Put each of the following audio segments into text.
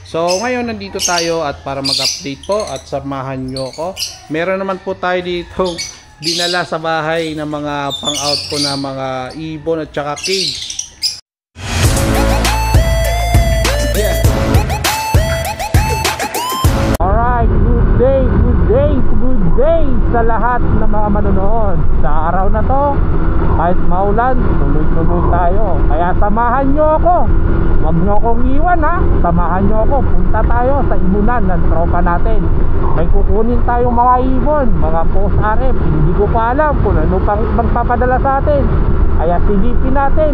So ngayon nandito tayo at para mag-update po at samahan nyo ko. Meron naman po tayo dito dinala sa bahay ng mga pang-out ko na mga ibon at saka cage. Alright, good day sa lahat ng mga manonood. Sa araw na to, kahit maulan, tuloy-tuloy tayo. Kaya samahan nyo ako. Huwag nyo akong iwan ha. Samahan nyo ako. Punta tayo sa ibunan ng tropa natin. May kukunin tayong mga ibon, mga post RF. Hindi ko pa alam kung ano pang magpapadala sa atin. Kaya silipin natin.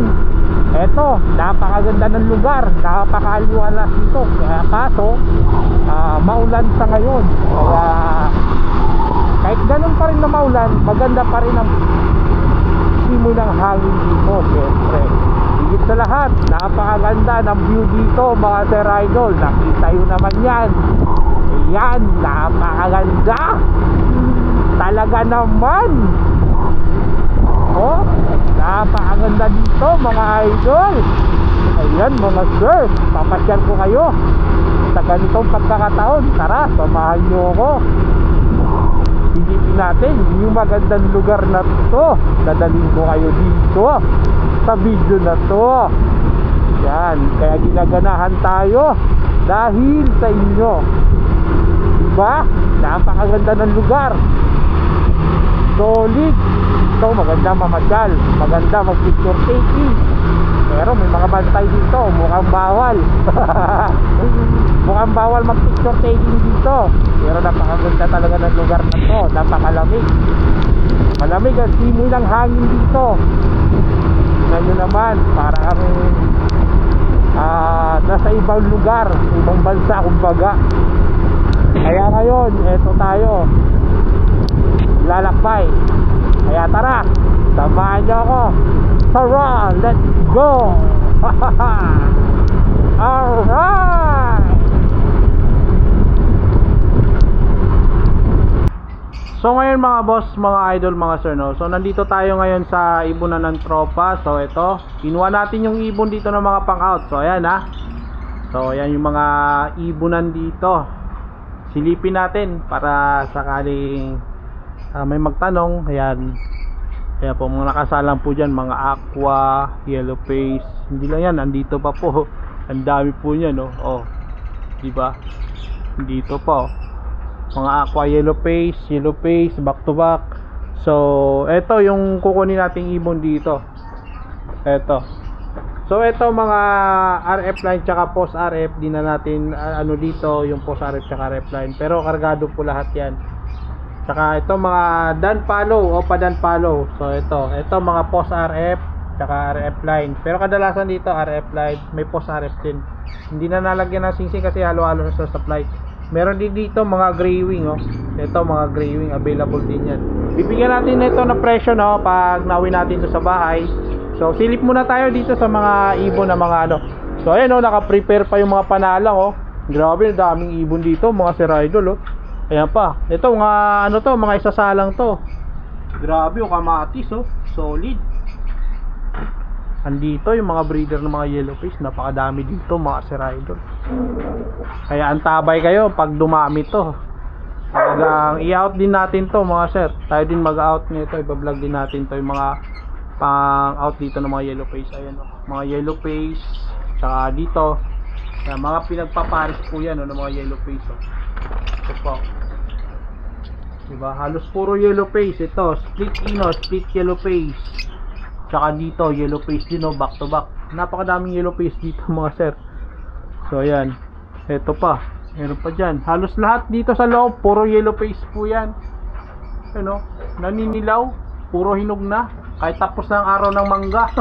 Eto, napakaganda ng lugar. Napakaliwalas nito. Kaya kaso, maulan sa ngayon. Kaya kahit ganun pa rin na maulan, maganda pa rin ang simulang hangin dito. Siyempre, higit sa lahat, napakaganda ng view dito mga Sir Idol. Nakita yun naman yan. Ayan, napakaganda talaga naman. Oh, napakaganda dito mga idol. Ayan mga sir, papasyal ko kayo sa ganitong pagkakataon. Tara, samahan nyo ako. Silipin natin yung magandang lugar na to. Dadalhin ko kayo dito sa video na to. Yan, kaya ginaganahan tayo dahil sa inyo. Diba? Napakaganda ng lugar. Solid. Ito, maganda mamasyal. Maganda mag-picture taking. Pero may mga bantay dito. Mukhang bawal. Mukhang bawal mag-picture taking dito. Pero napakaganda talaga ng lugar na to. Napakalamig. Malamig ang simoy ng hangin dito. Tingnan nyo naman. Parang nasa ibang lugar, ibang bansa kumbaga. Kaya ngayon, eto tayo lalakbay. Kaya tara, samahan nyo ako. Tara, let's go. Alright. So ngayon mga boss, mga idol, mga sir, no? So nandito tayo ngayon sa ibunan ng tropa. So ito, kinuha natin yung ibon dito ng mga pang-out. So ayan ha. So ayan yung mga ibunan dito. Silipin natin para sakaling may magtanong. Ayan. Kaya po mga nakasalang po dyan, mga aqua, yellow face. Hindi lang yan, andito pa po. Ang dami po niyan, no? Oh, diba? Dito po mga aqua, yellow face, back to back. So eto yung kukunin nating ibon dito. Eto. So eto mga RF line tsaka post RF. Di na natin ano dito yung post RF tsaka RF line. Pero kargado po lahat yan. Tsaka ito mga dan follow o pa dan follow. So ito mga post RF tsaka RF line. Pero kadalasan dito RF line, may post RF din. Hindi na nalagyan ng singsing kasi halo-halo na sa supply. Meron din dito mga gray wing, oh. Ito mga gray wing, available din yan. Bibigyan natin nito na presyo, no, pag nawi natin ito sa bahay. So silip muna tayo dito sa mga ibon na mga ano. So ayan, oh, naka-prepare pa yung mga panalang, oh. Grabe, daming ibon dito mga Sir Idol, oh. Ayan pa. Ito mga ano to, mga isasalang to. Grabe, oh, kamatis, oh. Solid. Andito yung mga breeder ng mga yellow face. Napakadami dito mga Sir Idol. Kaya antabay kayo pag dumami to. Talagang i-out din natin to mga sir. Tayo din mag-out nito. Iba-vlog din natin to yung mga pang-out dito ng mga yellow face. Ayan, oh. Mga yellow face. Tsaka dito. Ayan, mga pinagpaparis po yan, oh, ng mga yellow face, oh. Ito po. Diba? Halos puro yellow face. Ito, split ino, split yellow face. Tsaka dito, yellow face din, oh, back to back. Napakadaming yellow face dito mga sir. So ayan. Ito pa. Meron pa dyan. Halos lahat dito sa loob, puro yellow face po yan. Ano? Naninilaw. Puro hinog na. Kahit tapos na ang araw ng mangga.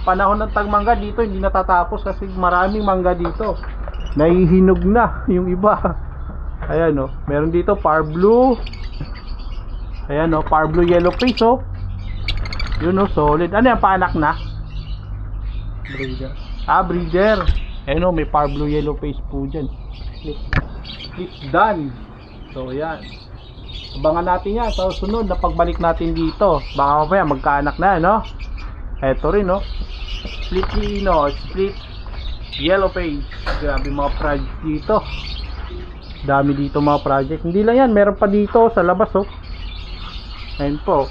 Panahon ng tagmangga dito, hindi natatapos kasi maraming mangga dito. Nahihinog na yung iba. Ayan, oh. Meron dito, par blue. Ayan, oh. Par blue yellow face, oh. Yun, oh, solid. Ano yan, paanak na? Breeder. Breeder. Ayun, oh, may par blue yellow face po dyan. It's done. So yan, abangan natin yan sa susunod na pagbalik natin dito. Baka mamaya magkaanak na, no? Eto rin, no? Split ino, split Yellow page. Grabe mga project dito. Dami dito mga project. Hindi lang yan, meron pa dito sa labas oh. Ayun po.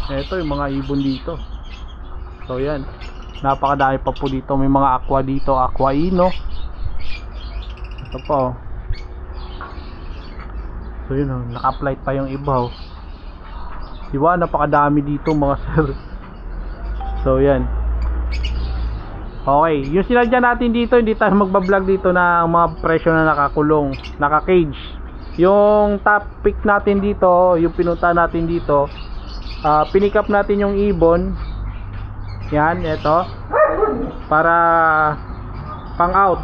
Ito yung mga ibon dito. So yan. Napakadami pa po dito. May mga aqua dito, aqua ino. Ito po. So yun oh, naka-flight pa yung iba oh. Diba, napakadami dito mga sir. So yan. Okay, yung sinadya natin dito, hindi tayo magbablog dito ng mga presyo na nakakulong, naka-cage. Yung topic natin dito, yung pinunta natin dito, pinick up natin yung ibon. Yan, ito. Para pang out.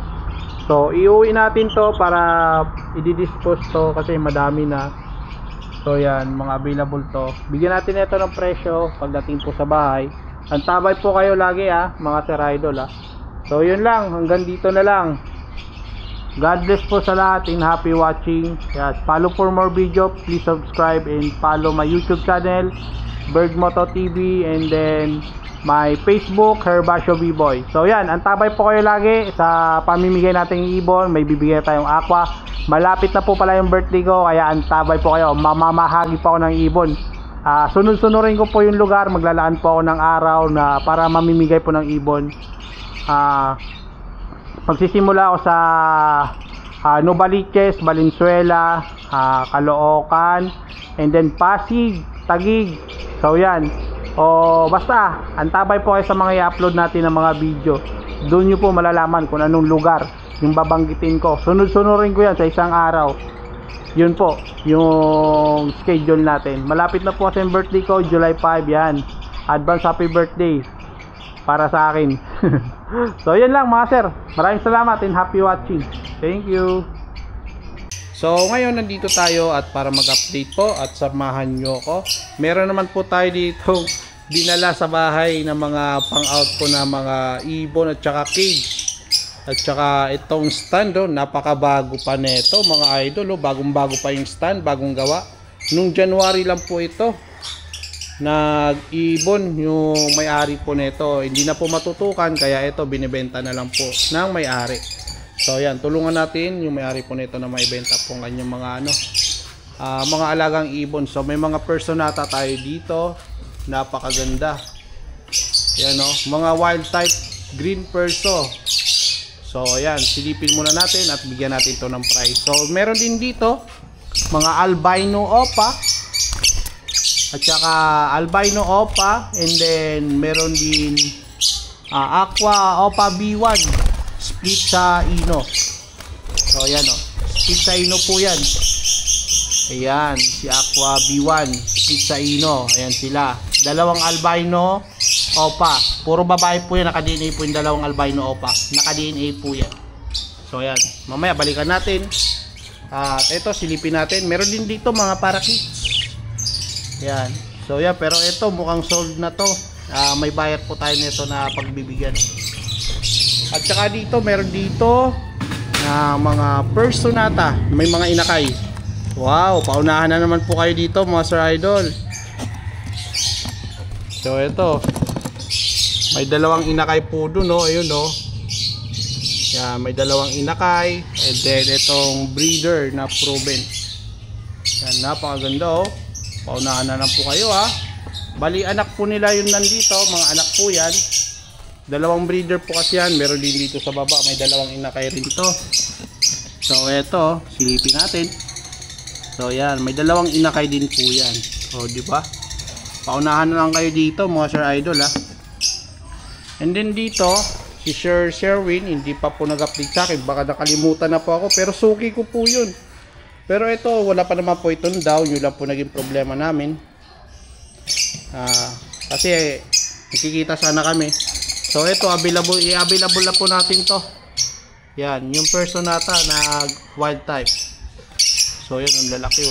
So, iuwi natin to para i-dispose to kasi madami na. So, yan, mga available to. Bigyan natin ito ng presyo pagdating po sa bahay. Antabay po kayo lagi mga sir idol So yun lang, hanggang dito na lang. God bless po sa lahat and happy watching. Yes, follow for more video, please subscribe and follow my YouTube channel Birdmoto TV, and then my Facebook Herbasio B-Boy. So yan, antabay po kayo lagi sa pamimigay nating ibon. May bibigay tayong aqua. Malapit na po pala yung birthday ko, kaya antabay po kayo. Mamamahagi pa ako ng ibon. Sunod-sunurin ko po yung lugar, maglalaan po ako ng araw na para mamimigay po ng ibon. Magsisimula ako sa Novaliches, Valenzuela, Caloocan, and then Pasig, Taguig. So yan. O basta, antabay po kayo sa mga i-upload natin ng mga video. Doon nyo po malalaman kung anong lugar yung babanggitin ko. Sunod-sunurin ko yan sa isang araw. Yun po, yung schedule natin. Malapit na po kasi yung birthday ko, July 5 yan. Advance happy birthday para sa akin. So yun lang mga sir. Maraming salamat and happy watching. Thank you. So ngayon nandito tayo at para mag-update po at samahan nyo ko. Meron naman po tayo dito dinala sa bahay ng mga pang-out po na mga ibon at saka cage. At saka itong stand napakabago pa nito mga idol bagong-bago pa yung stand, bagong gawa. Nung January lang po ito nag-ibon yung may-ari po nito. Hindi na po matutukan kaya ito binibenta na lang po ng may-ari. So yan, tulungan natin yung may-ari po nito na maibenta po ng kanyang mga mga alagang ibon. So may mga personata tayo dito, napakaganda. Yan mga wild type green perso. So ayan, silipin muna natin at bigyan natin to ng price. So meron din dito mga albino opa at saka albino opa, and then meron din aqua opa B1 split sa ino. So ayan split sa ino po yan. Ayan, si aqua B1 split sa ino. Ayan sila, dalawang albino opa, puro babae po yan, naka-DNA po yung dalawang albino opa, naka-DNA po yan. So ayan, mamaya balikan natin. At ito silipin natin. Meron din dito mga parakeets. Ayan, so yan, pero ito mukhang sold na to. May bayad po tayo nito na pagbibigyan. At saka dito, meron dito na mga personata, may mga inakay. Wow, paunahan na naman po kayo dito mga sir idol. So ito, may dalawang inakay po dun ayun yan, may dalawang inakay, and then itong breeder na proven. Yan, napakaganda paunahan na lang po kayo bali anak po nila yun nandito, mga anak po yan. Dalawang breeder po kasi yan. Meron din dito sa baba, may dalawang inakay rin dito. So ito, silipin natin. So yan, may dalawang inakay din po yan. O diba, paunahan na lang kayo dito mga sir idol And then dito, si Sir Sherwin, hindi pa po nag-update sa akin. Baka nakalimutan na po ako, pero suki ko po yun. Pero ito, wala pa naman po itong down. Yun lang po naging problema namin. Kasi nakikita sana kami. So ito, i-available na po natin to. Yan, yung personata na wild type. So yun, ang lalaki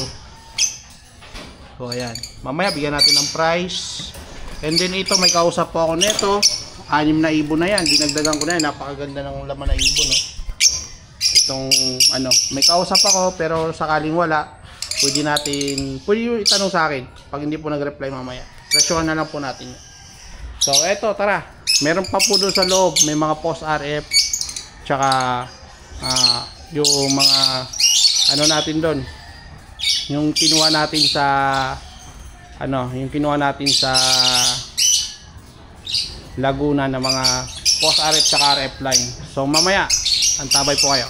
So ayan, mamaya bigyan natin ng price. And then ito, may kausap po ako nito. 6 na ibon na yan, dinagdagan ko na yan. Napakaganda ng laman na ibon Itong may kausap ako, pero sakaling wala, pwede yung itanong sa akin. Pag hindi po nag-reply mamaya, presyohan na lang po natin. So eto, tara, Meron pa po doon sa loob, may mga post RF, tsaka yung mga ano natin doon, yung kinuha natin sa Laguna na mga post RF tsaka RF line. So mamaya, antabay po kayo.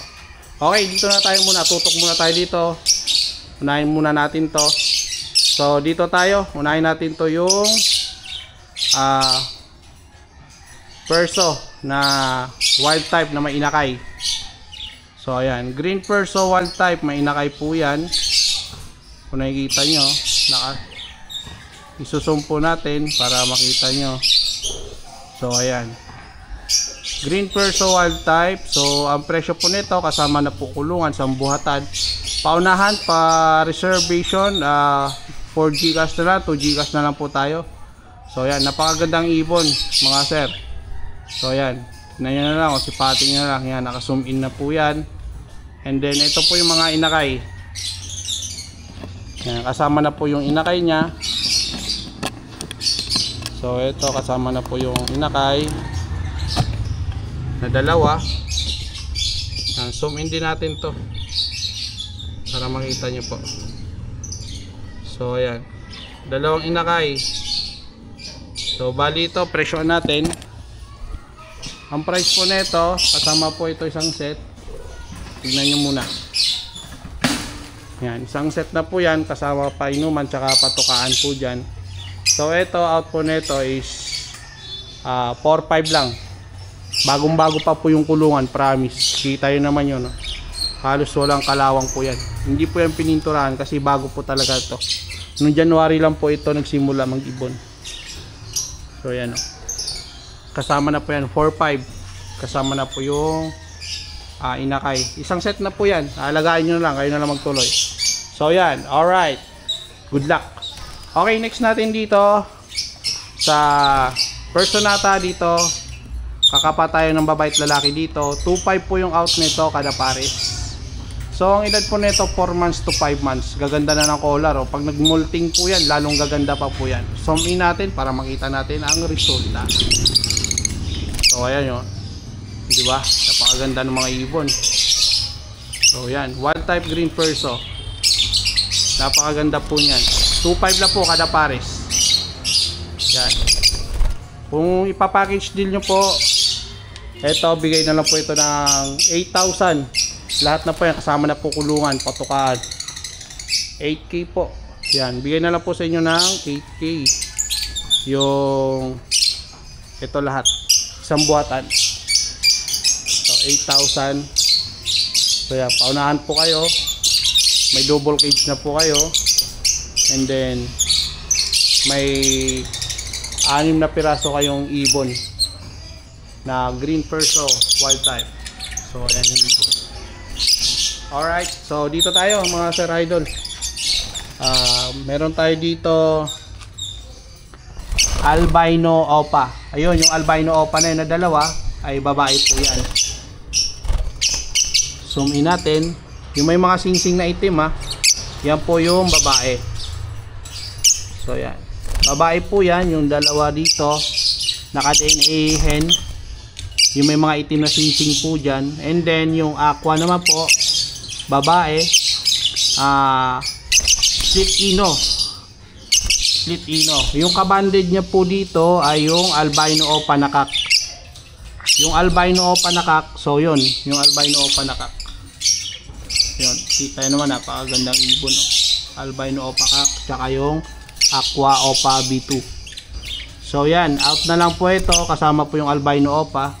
Okay, dito na tayo muna, tutok muna tayo dito. Unahin muna natin to. So dito tayo, unahin natin to yung perso na wild type na may inakay. So ayan, green perso wild type, may inakay po yan. Kung nakikita nyo, isusumpo natin para makita nyo. So ayan, green perso wild type. So ang presyo po nito kasama na po kulungan sa buhatan. Paunahan pa reservation, 4 Gcash na lang, 2 Gcash na lang po tayo. So ayan, napakagandang ibon mga sir. So ayan, tignan nyo na lang, o sipating nyo na lang. Yan, naka-zoom in na po yan. And then ito po yung mga inakay. Yan, kasama na po yung inakay nya. So ito, kasama na po yung inakay na dalawa. Yan, zoom in din natin to para makita nyo po. So ayan, dalawang inakay. So bali ito, presyo natin. Ang price po nito, kasama po ito isang set. Tignan nyo muna. Yan, isang set na po yan, kasama pa inuman tsaka patukaan po dyan. So ito, out po nito is 4-5 lang. Bagong bago pa po yung kulungan, promise. Kita yun naman yun, no? Halos walang kalawang po yan. Hindi po yan pininturahan kasi bago po talaga ito. Noong January lang po ito nagsimula mag-ibon. So yan, no? Kasama na po yan, 4-5. Kasama na po yung inakay. Isang set na po yan. Alagayin nyo na lang, kayo na lang magtuloy. So yan, alright. Good luck. Okay, next natin dito sa Personata dito. Kakapa tayo ng babae at lalaki dito. 2.5 po yung out nito kada pares. So ang edad po nito 4 months to 5 months. Gaganda na ng collar, oh. Pag nagmolting po yan, lalong gaganda pa po yan. Zoom in natin para makita natin ang resulta. So ayan yun, di ba? Napakaganda ng mga ibon. So yan, wild type green perso. Napakaganda po niyan. 2.5 lang po kada pares. Yan. Kung ipapackage deal nyo po, eto, bigay na lang po ito ng 8,000. Lahat na po yan, kasama na po kulungan, patukaan. 8K po. Yan, bigay na lang po sa inyo ng 8K. Yung ito lahat, isang buhatan. So 8,000. So yan, paunahan po kayo. May double cage na po kayo. And then may 6 na piraso kayong ibon na green perso wild type. So ayan yung ibon. Alright, so dito tayo mga sir idol. Meron tayo dito albino opa. Ayun, yung albino opa na yun na dalawa ay babae po yan. Zoom in natin. Yung may mga singsing na itim, ha, yan po yung babae. So yan, babae po yan. Yung dalawa dito naka DNA hen, yung may mga itim na singsing po dyan. And then yung aqua naman po babae, split ino. Split ino. Yung kabanded niya po dito ay yung albino o panakak. Yung albino o panakak, so yun, yung albino o panakak. Yun, kita naman, napakagandang ibon, no? Albino o pakak, tsaka yung aqua opa B2. So yan, out na lang po ito, kasama po yung albino opa.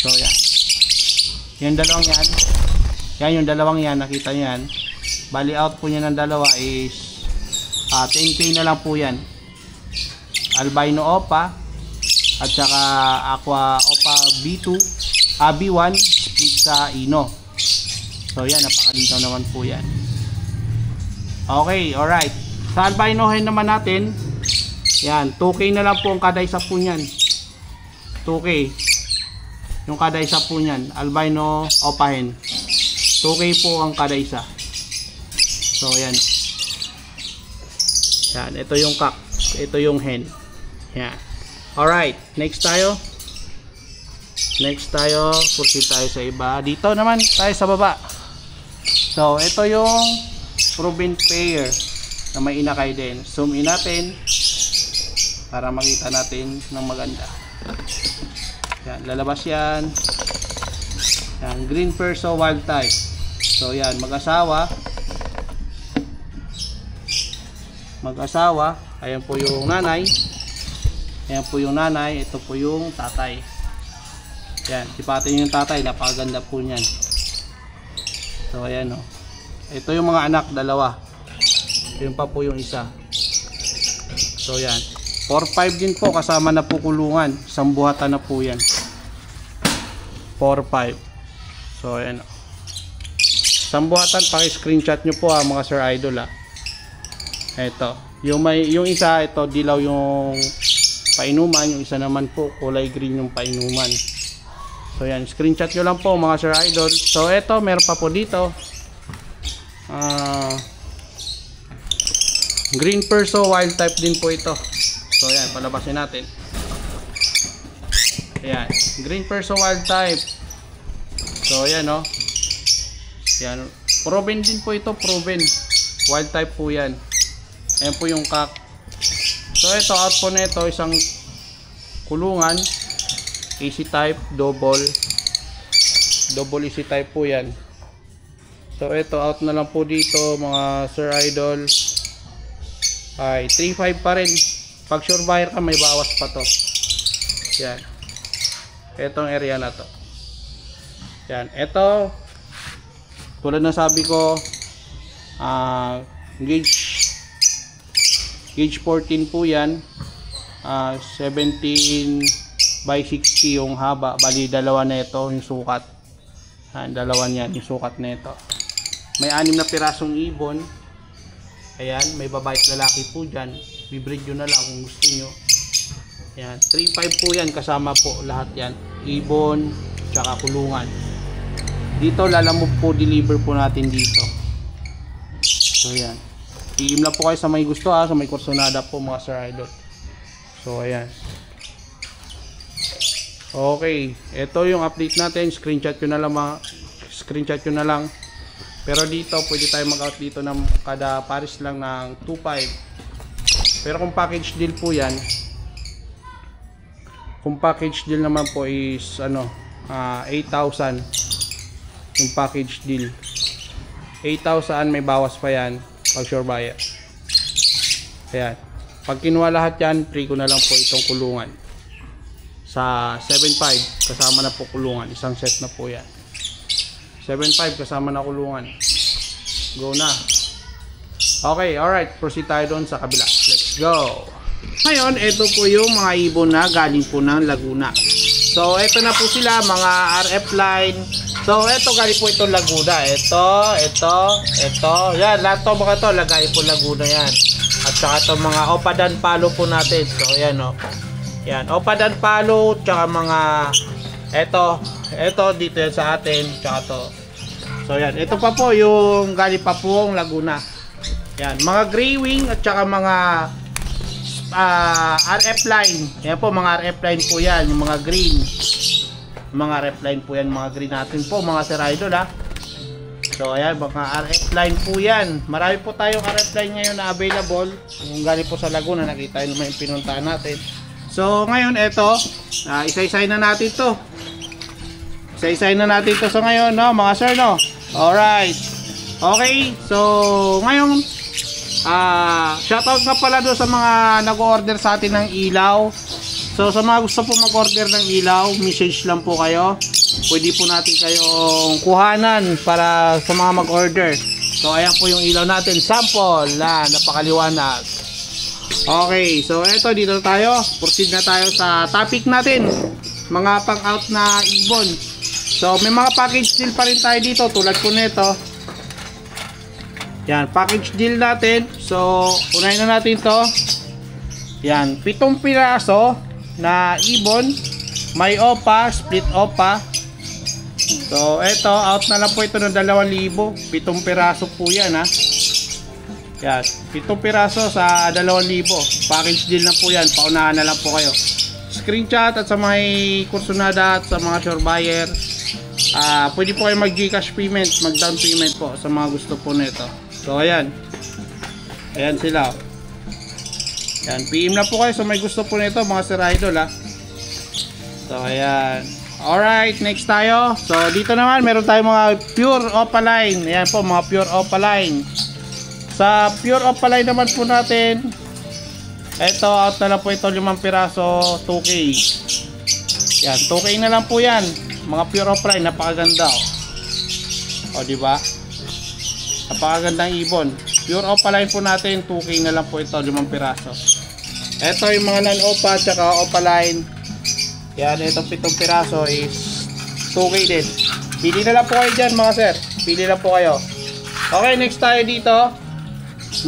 So yan, yung dalawang yan. Yan yung dalawang yan, nakita nyo yan. Bali out po niya ng dalawa is 10K na lang po yan. Albino opa at saka aqua opa B2, B1 split sa ino. So yan, napakalinaw naman po yan. Okay, alright. Sa albino hen naman natin, yan, 2K na lang po ang kada isa po niyan. 2K yung kada isa po niyan, albino opa hen. 2K po ang kada isa. So yan. Yan, ito yung cock, ito yung hen. Yan. Alright, next tayo. Proceed tayo sa iba. Dito naman tayo sa baba. So, ito yung proven pair na may inakay din. Zoom in natin para makita natin ng maganda. Yan, lalabas yan. Yan, green perso wild type. So, yan, mag-asawa. Ayan po yung nanay. Ito po yung tatay. Yan, sipatin yung tatay. Napakaganda po niyan. So, ayan o. Ito yung mga anak, dalawa. Yun pa po yung isa. So, yan. 4-5 din po. Kasama na po kulungan. Isang buhatan na po yan. 4-5. So, ayan o. Isang buhatan. Paki-screenshot nyo po mga Sir Idol Ito. Yung isa, ito, dilaw yung painuman. Yung isa naman po, kulay green yung painuman. So yan, screenshot nyo lang po mga Sir Idol. So ito, meron pa po dito. Green perso wild type din po ito. So yan, palabasin natin. Ayan, green perso wild type. So yan o. Yan, proven din po ito, proven. Wild type po yan. Ayan po yung cock. So ito, out po na ito, isang kulungan. Easy type, double easy type po yan. So ito, out na lang po dito mga Sir Idol. Ay 3.5 pa rin. Pag sure buyer ka, may bawas pa to. Yan, etong area na to. Yan, ito tulad na sabi ko, gauge 14 po yan. 17 by 60 yung haba. Bali dalawa na ito yung sukat. Dalawa niyan yung sukat na ito. May 6 na pirasong ibon. Ayan, may babae at lalaki po dyan. Bibreed nyo na lang kung gusto nyo. Ayan, 3.5 po yan, kasama po lahat yan. Ibon tsaka kulungan. Dito lalamove po, deliver po natin dito. So ayan, PM lang po kayo sa may gusto sa may Corsonada po mga Sir Idol. So ayan. Okay, ito yung update natin. Screenshot nyo na lang. Pero dito pwede tayo mag-out dito ng kada pares lang ng 2.5. Pero kung package deal po yan, kung package deal naman po is 8,000 yung package deal. 8,000 may bawas pa yan pag sure buyer. Ayan, pag kinuha lahat yan, free ko na lang po itong kulungan sa 7.5, kasama na po kulungan. Isang set na po yan. 7.5 kasama na kulungan. Go na. Okay, alright, proceed tayo doon sa kabila. Let's go. Ngayon, ito po yung mga ibon na galing po ng Laguna. So ito na po sila, mga RF line. So ito galing po itong Laguna. Ito yan, lahat to mga to lagay po Laguna yan. At saka itong mga Opadan Palo po natin. So yan yan, Opadan Palo, tsaka mga ito dito yan sa atin, tsaka to. So yan, ito pa po yung galing pa po ang Laguna. Yan, mga gray wing at tsaka mga RF line. Yan po, mga RF line po yan, yung mga green. Mga RF line po yan, mga green natin po, mga Sir Idol So ayan, mga RF line po yan. Marami po tayong RF line ngayon na available. Yung galing po sa Laguna, nakita nyo naman yung pinuntahan natin. So ngayon ito, isa-isay na natin to. So ngayon, no, mga sir, no. Alright. Okay, so ngayon shoutout nga pala doon sa mga nag-order sa atin ng ilaw. So sa mga gusto po mag-order ng ilaw, message lang po kayo. Pwede po natin kayong kuhanan para sa mga mag-order. So ayan po yung ilaw natin, sample na napakaliwanag. Okay, so eto, dito tayo. Proceed na tayo sa topic natin, mga pang-out na ibon. So may mga package deal pa rin tayo dito, tulad po nito. Yan, package deal natin. So unahin na natin to. Yan, 7 piraso na ibon. May opa, split opa. So eto, out na lang po ito ng 2,000. 7 piraso po yan Yan, 7 piraso sa 2,000. Package deal na po yan, paunahan na lang po kayo. screenshot at sa may Kursunada at sa mga sure buyer, pwede po kayo mag Gcash payment, mag down payment po sa mga gusto po nito. So ayan, ayan sila. Ayan, PM na po kayo sa may gusto po nito mga Sir Idol ha. So ayan. Alright, next tayo. So dito naman meron tayong mga pure opaline. Ayan po, mga pure opaline. Sa pure opaline naman po natin, ito out na lang po ito 5 piraso, 2K. Yan, 2K na lang po yan. Mga pure opaline, napakaganda o diba? Napakagandang ibon. Pure opaline po natin, 2K na lang po ito, 5 piraso. Ito yung mga non-opa tsaka opaline. Yan, itong 7 piraso is 2K din. Pili na lang po kayo dyan mga sir. Pili lang po kayo. Okay, next tayo dito.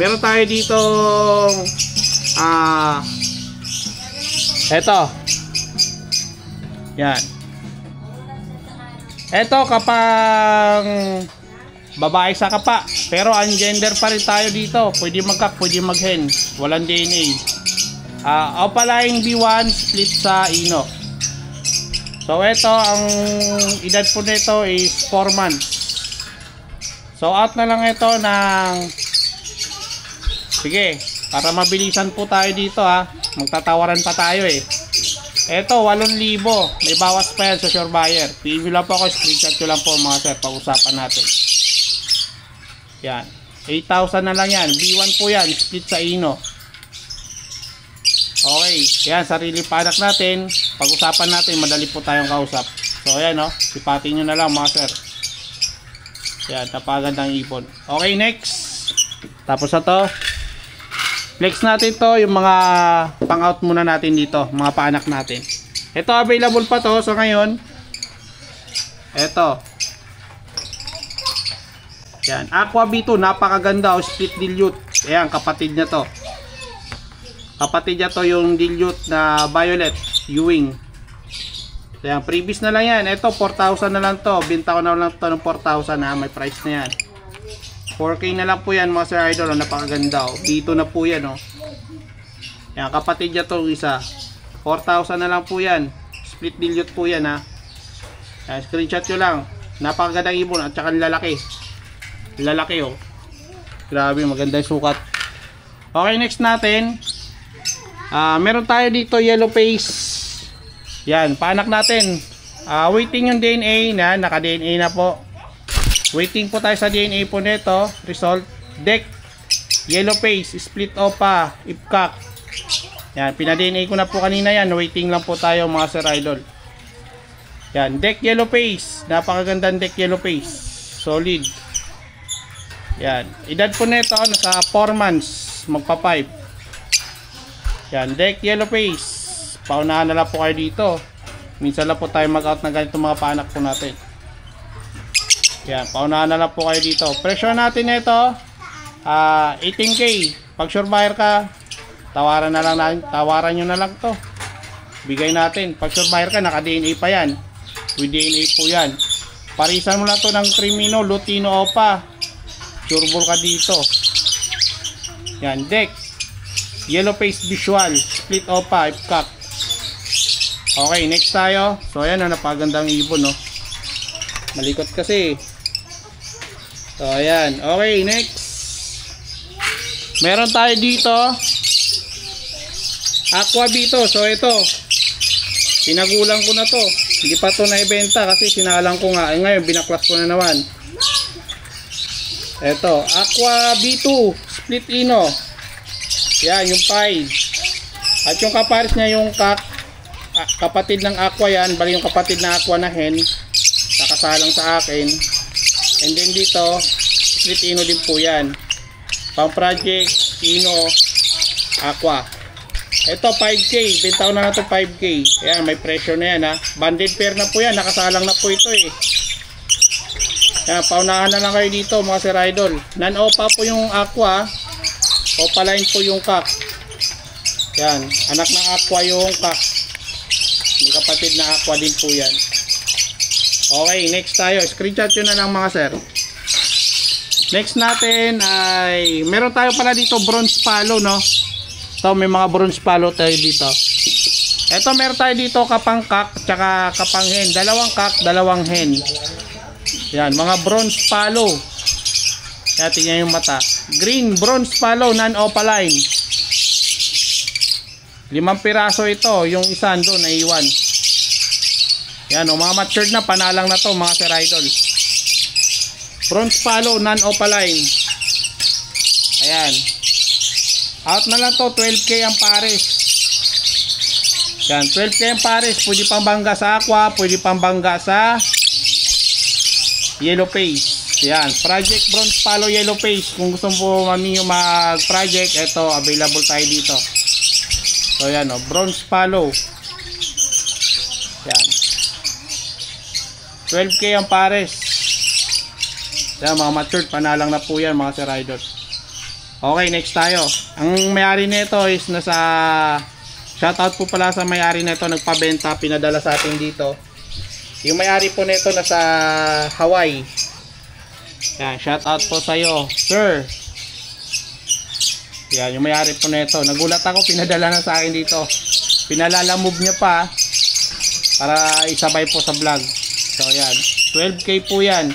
Meron tayo dito eto. Yan. Eto kapang babae sa kapa. Pero ungender pa rin tayo dito. Pwede mag-cock, pwede mag-hen. Walang DNA. Opaline B1 split sa ino. So ito, ang edad po nito is 4 months. So out na lang ito ng, sige, para mabilisan po tayo dito ha. Magtatawaran pa tayo eh. Ito 8,000, may bawas pa yan sa sure buyer. PM lang po ako, screenshot ko lang po mga sir, pag-usapan natin. Yan, 8,000 na lang yan. B1 po yan, split sa ino. Okay, yan, sarili panak natin. Pag-usapan natin, madali po tayong kausap. So ayan o, sipatin nyo na lang mga sir. Yan, napagandang ibon. Okay, next. Tapos na to. Next natin to, yung mga pang-out muna natin dito, mga paanak natin. Ito, available pa to. So ngayon, ito. Yan, Aqua B2, napakaganda o, split dilute. Ayan, kapatid niya to. Kapatid niya to yung dilute na violet Ewing. Ayan, previous na lang yan. Ito 4,000 na lang to. Binta ko na lang to ng 4,000 ha. May price na yan. 4K na lang po yan mga Sir Idol. Oh, napakaganda oh. Dito na po yan oh. Ayan, kapatid niya to isa. 4,000 na lang po yan. Split dilute po yan ha. Ayan, screenshot nyo lang. Napakagandang ibon at saka lalaki. Lalaki oh. Grabe, maganda yung sukat. Okay, next natin. Meron tayo dito yellow face. Yan, paanak natin. Waiting yung DNA na, naka-DNA na po. Waiting po tayo sa DNA po nito. Result, deck, yellow face, split opa, ipcock. Yan, pina-DNA ko na po kanina yan. Waiting lang po tayo mga Sir Idol. Yan, deck yellow face. Napakagandang deck yellow face. Solid. Yan, edad po nito nasa 4 months, magpa 5. Yan, deck yellow face. Paunahan na lang po kayo dito. Minsan lang po tayo mag-out ng ganito mga paanak po natin. Yan, paunahan na lang po kayo dito. Presyo natin ito 18K. Pag sure buyer ka, tawaran na lang natin, tawaran nyo na lang to. Bigay natin. Pag sure buyer ka, naka-DNA pa yan. With DNA po yan. Parisan mo na to ng Crimino, Lutino Opa. Sureball ka dito. Yan, deck yellow face visual, split opa, ipcock. Okay, next tayo. So ayan na, napagandang ibon no. Malikot kasi. So ayan, okay, next. Meron tayo dito Aqua B2. So ito, pinagulang ko na to. Hindi pa to naibenta kasi sinalang ko nga. Ngayon binaklas ko na naman. Ito, Aqua B2 split ino. Yan, yung pied. At yung kapares niya yung kapatid ng aqua yan. Bali yung kapatid na aqua na hen. Nakasalang sa akin. And then dito, split ino din po yan. Pang project, ino, aqua. Ito 5K. Benta ko na ito 5K. Ayan, may pressure na yan ha. Banded pair na po yan. Nakasalang na po ito eh. Ayan, paunahan na lang kayo dito mga Sir Idol. Non-opa po yung aqua. Opaline po yung cock. Yan, anak ng aqua yung cock. May kapatid na aqua din po yan. Okay, next tayo. Screenshot yun na lang mga sir. Next natin ay meron tayo pala dito bronze palo no. So may mga bronze palo tayo dito. Ito meron tayo dito kapang kak tsaka kapang hen. Dalawang kak, dalawang hen. Yan, mga bronze palo. Yan, tingnan yung mata. Green bronze palo, non-opaline. 5 piraso ito. Yung isa doon na iwan. Yan, mga matured na, panalang na to mga sir idol. Bronze palo, non-opaline. Ayan. Out na lang to, 12K ang pares. Yan, 12K ang pares. Pwede pang bangga sa aqua, pwede pang bangga sa yellow face. Yan, project bronze palo yellow face. Kung gusto mo maminyo mag-project, ito available tayo dito. So yan, bronze palo. Yan. 12K ang pares. Yan, mga matured, panalang na po yan mga sir idol. Okay, next tayo. Ang may-ari nito is nasa, shoutout po pala sa may-ari nito, nagpabenta, pinadala sa atin dito. Yung may-ari po nito nasa Hawaii. Yan, shoutout po sa iyo, sir. Yan, yung may-ari po nito. Nagulat ako, pinadala na sa akin dito. Pinalalamove niya pa para isabay po sa vlog. So yan, 12K po yan.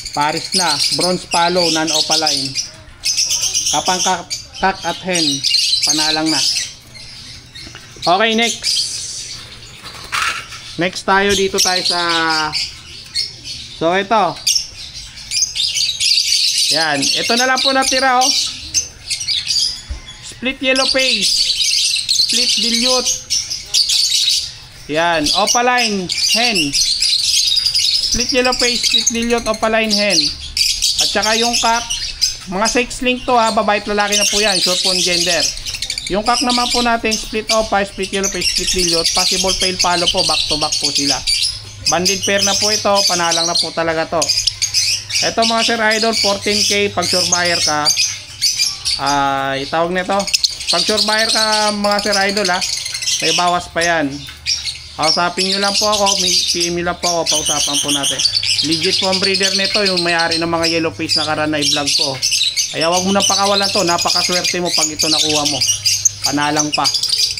Paris na, bronze palo, non-opaline. Kapang kak at hen, panalang na. Okay, next. Next tayo, dito tayo sa, so ito. Yan, ito na lang po natira oh. Split yellow face, split dilute. Yan, opaline hen. Split yellow face, split dilute, opaline hen. At saka yung kak, mga sex link to ha, babae at lalaki na po yan, short po gender. Yung kak naman po natin, split opa, split yellow face, split dilute, possible fail palo po, back to back po sila. Banded pair na po ito, panalang na po talaga to. Ito mga sir idol, 14K pag sure buyer ka. Itawag nito, pag sure buyer ka mga sir idol ha, may bawas pa yan. Kausapin nyo lang po ako, PM nyo lang po ako, pausapan po natin. Legit po ang breeder nito, yung may-ari ng mga yellow face na karan na i-vlog ko. Kaya wag mo nang pakawalan to, napakaswerte mo pag ito nakuha mo. Panalang pa,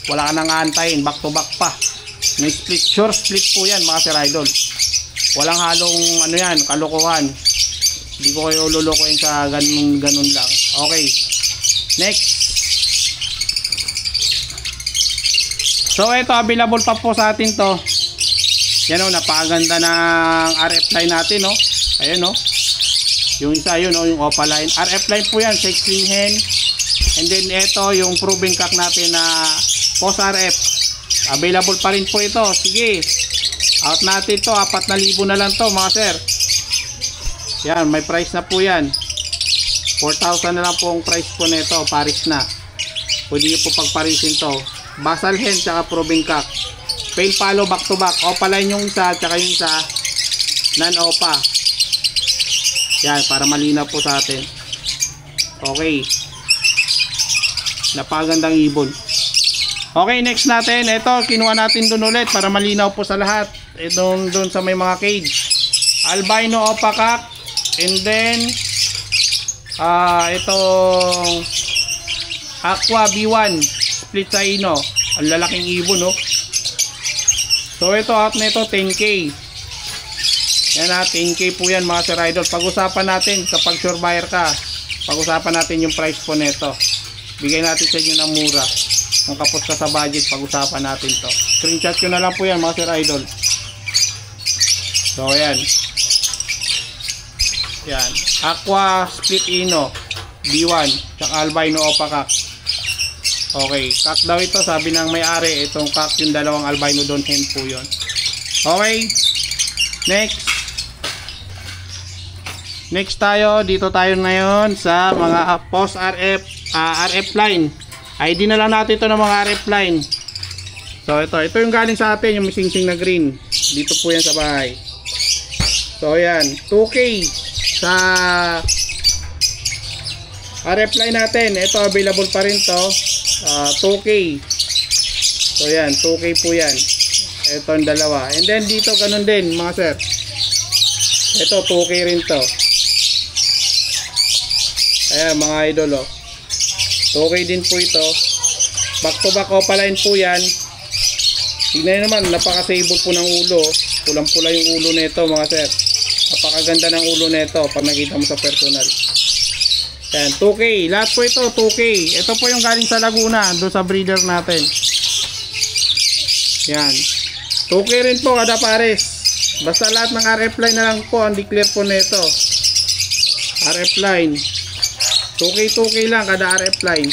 wala ka nang aantayin, back to back pa. May split, sure split po yan mga sir idol. Walang halong ano yan, kalokohan. Hindi ko kayo lulukuin sa ganun lang. Okay, next. So ito, available pa po sa atin to. Yan o, napakaganda ng RF line natin o. Ayan o. Yung isa yun o, yung opaline. RF line po yan, sexling hen. And then ito, yung proven cock natin na post RF. Available pa rin po ito. Sige. Out natin to, 4,000 na lang to mga sir. Yan, may price na po yan. 4,000 na lang po ang price po nito. Paris na. Pwede po pagparisin to. Basal hen tsaka proven cock. Fail palo back to back. Opaline yung isa tsaka yung isa non-opa. Yan, para malinaw po sa atin. Okay. Napagandang ibon. Okay, next natin. Ito, kinuha natin dun ulit para malinaw po sa lahat. Itong dun sa may mga cage. Albino opa cock. And then itong aqua B1 split sa ino. Ang lalaking ibon no. So ito, out na ito 10K. Yan na, 10K po yan mga sir idol. Pag-usapan natin kapag sure buyer ka. Pag-usapan natin yung price po nito. Bigay natin sa inyo ng mura. Kung kapos ka sa budget, pag-usapan natin to. Screenshot ko na lang po yan mga sir idol. So ayan. Yan, aqua split ino B1 tsaka albino opa cock. Okay, cock daw ito, sabi ng may-ari. Itong cock, yung dalawang albino don hen po yun. Okay, next tayo, dito tayo ngayon sa mga post RF RF line. ID na lang natin ito ng mga RF line. So ito yung galing sa atin, yung mising-sing na green. Dito po yan sa bahay. So yan, 2K sa RF line natin. Ito available pa rin to, 2K. So yan, 2K po yan. Ito ang dalawa. And then dito ganun din mga sir. Ito 2K rin to. Ayan mga idol oh. 2K din po ito. Back to back opaline po yan. Tignan nyo naman, napaka-stable po ng ulo. Pulang-pula yung ulo nito mga sir. Napakaganda ng ulo nito pag nakita mo sa personal. Yan, 2K. Lahat po ito, 2K. Ito po yung galing sa Laguna, doon sa breeder natin. Yan. 2K rin po kada pares. Basta lahat ng RF line na lang po ang declare po nito. RF line. 2K lang kada RF line.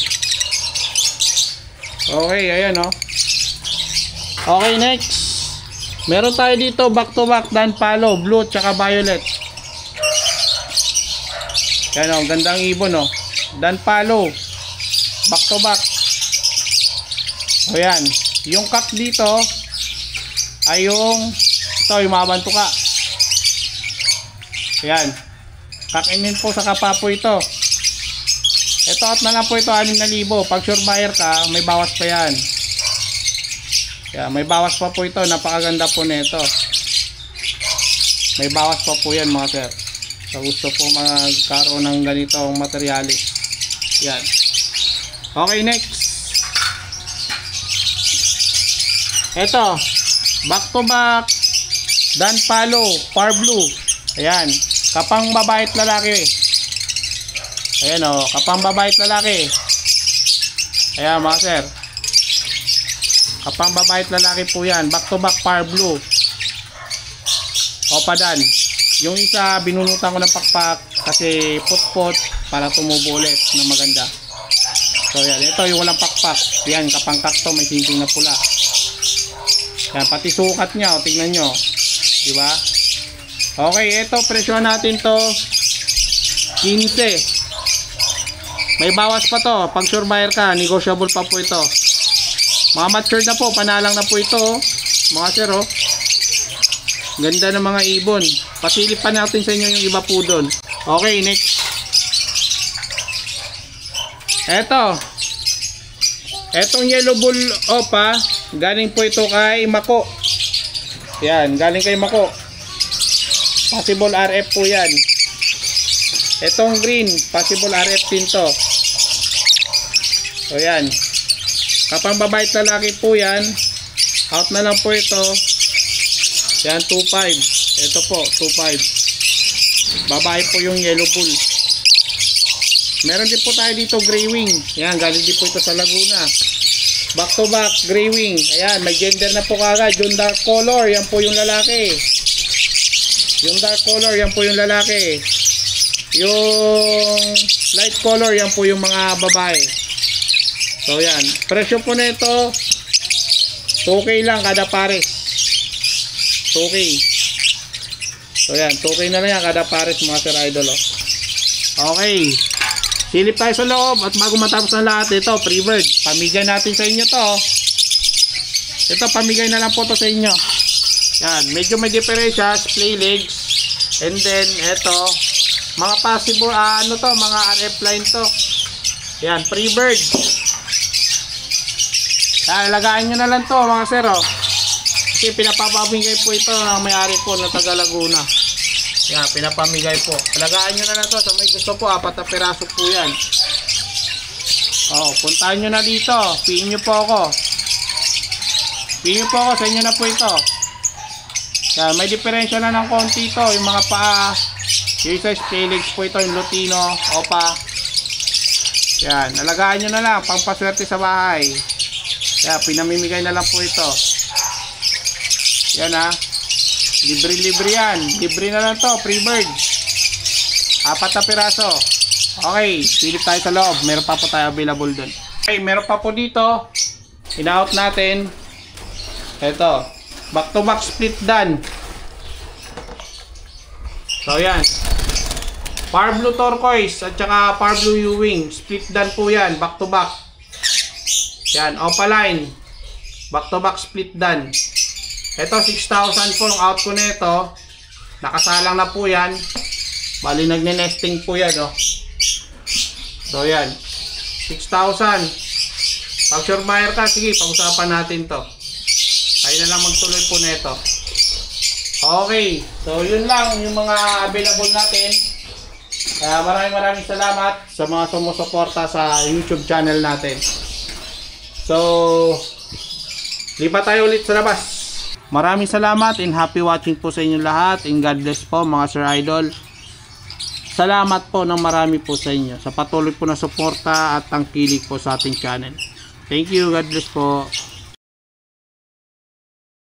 Okay, ayan o. Okay, next. Meron tayo dito back to back Dan Palo, blue tsaka violet. Yan o, gandang ibon o. Dan Palo, back to back. O yan. Yung cock dito ay yung ito, yung mabanto ka. Yan. Kakinin po sa kapapo ito. Ito at na lang po ito 6,000. Pag sure buyer ka, may bawas pa yan. Yan, may bawas pa po ito. Napakaganda po nito. May bawas pa po yan mga sir. Sa gusto po magkaroon ng ganitong materyales. Yan. Okay, next. Ito. Back to back. Dan Palo. Par blue. Ayan. Kapang babae at lalaki. Ayan o. Kapang babae at lalaki. Ayan mga sir. Kapang babae at lalaki po yan. Back to back par blue. Opa Dan. Yung isa binunutan ko ng pakpak kasi put-put para tumubo ulit na maganda. So yan. Ito yung walang pakpak. Yan. Kapang kakto may sinting na pula. Yan. Pati sukat niya. O, tingnan nyo. Diba? Okay. Ito. Presyo natin to 15. May bawas pa to. Pag sure buyer ka, negotiable pa po ito. Mga matured na po, panalang na po ito. Mga sir, oh. Ganda ng mga ibon. Pasilip pa natin sa inyo yung iba po doon. Okay, next. Eto. Etong yellow bull opa, galing po ito kay Mako. Yan, galing kay Mako. Possible RF po yan. Etong green, possible RF din to. So yan. Kapang babae at lalaki po yan. Out na lang po ito. Yan, 2.5. Ito po, 2.5. Babae po yung yellow bull. Meron din po tayo dito gray wing. Yan, galing din po ito sa Laguna. Back to back, gray wing. Ayan, may gender na po kagad. Yung dark color, yan po yung lalaki. Yung dark color, yan po yung lalaki. Yung light color, yan po yung mga babae. So yan, presyo po nito 2K lang kada pares. 2K. So yan, 2K na lang yan kada pares mga sir idol. Oh. Okay. Silip tayo sa loob at bago matapos ang lahat, ito pre-bird. Pamigay natin sa inyo to. Ito pamigay na lang po to sa inyo. Yan, medyo may diferensya, splay legs. And then ito mga possible ano to, mga RF line to. Yan, pre-bird. Lagayan nyo na lang to mga sir, oh. Kasi pinapapamigay po ito ng may-ari po ng taga Laguna. Yan, pinapamigay po. Lagayan nyo na lang to. Sa may gusto po, 4 na piraso po yan. Oh, puntahan nyo na dito. Piin nyo po ako. Piin nyo po ako, sa inyo na po ito. Yan, may diferensya na ng konti ito. Yung mga paa, yung isa scale legs po ito, yung Lutino, opa. Yan, nalagaan nyo na lang, pampaswerte sa bahay. Yan, pinamimigay na lang po ito. Yan ha. Libre-libre yan. Libre na lang to, free bird. 4 na piraso. Okay, silip tayo sa loob. Meron pa po tayo available dun. Okay, meron pa po dito. In-out natin. Ito. Back to back split dan. So yan. Par blue turquoise at saka par blue Ewing. Split dan po yan. Back to back. Yan. Opaline. Back to back split dan. Ito 6,000 po ang out ko nito. Nakasalang na po yan. Bali nagne-nesting po yan, oh. So yan. 6,000. Pag sure buyer ka, sige, pag-usapan natin to. Kaya na lang magtuloy po nito. Okay. So yun lang yung mga available natin. Kaya maraming salamat sa mga sumusuporta sa YouTube channel natin. So, lipat tayo ulit sa labas. Maraming salamat and happy watching po sa inyo lahat. And God bless po mga Sir Idol. Salamat po ng marami po sa inyo sa patuloy po na suporta at tangkilik po sa ating channel. Thank you. God bless po.